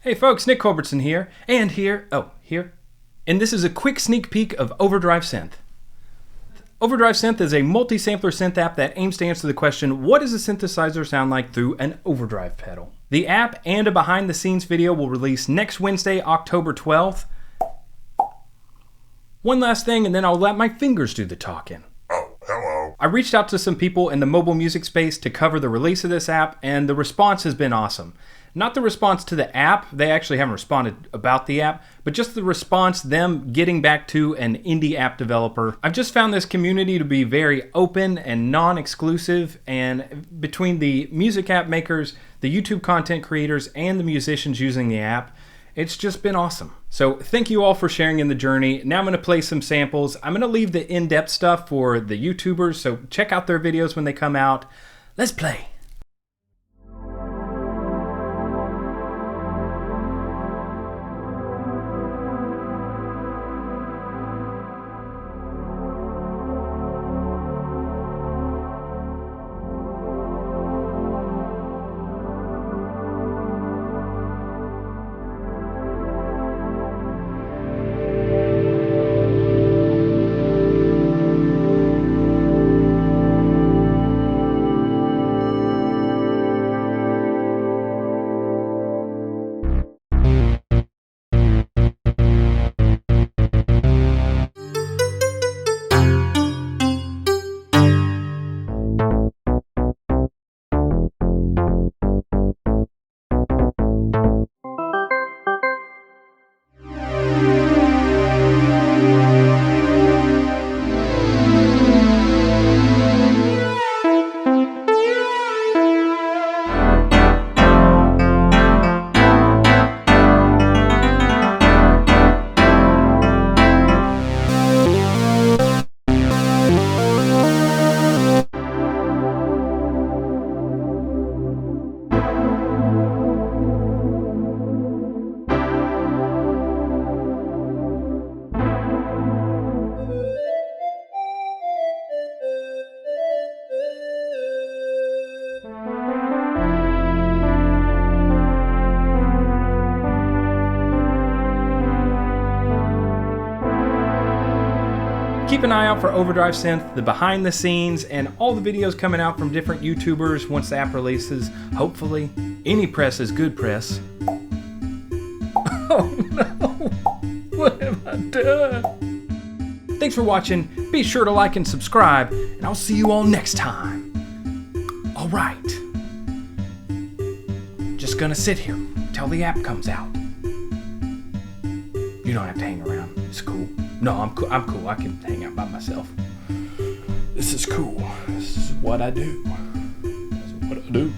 Hey folks, Nick Culbertson here, and here. And this is a quick sneak peek of Overdrive Synth. Overdrive Synth is a multi-sampler synth app that aims to answer the question, what does a synthesizer sound like through an overdrive pedal? The app and a behind-the-scenes video will release next Wednesday, October 12th. One last thing, and then I'll let my fingers do the talking. Oh, hello. I reached out to some people in the mobile music space to cover the release of this app, and the response has been awesome. Not the response to the app, they actually haven't responded about the app, but just the response, them getting back to an indie app developer. I've just found this community to be very open and non-exclusive, and between the music app makers, the YouTube content creators, and the musicians using the app, it's just been awesome. So thank you all for sharing in the journey. Now I'm going to play some samples. I'm going to leave the in-depth stuff for the YouTubers, so check out their videos when they come out. Let's play. Keep an eye out for Overdrive Synth, the behind the scenes, and all the videos coming out from different YouTubers once the app releases. Hopefully, any press is good press. Oh no! What have I done? Thanks for watching. Be sure to like and subscribe, and I'll see you all next time. Alright. Just gonna sit here till the app comes out. You don't have to hang around. It's cool. No, I'm cool. I can hang out by myself. This is cool. This is what I do. This is what I do.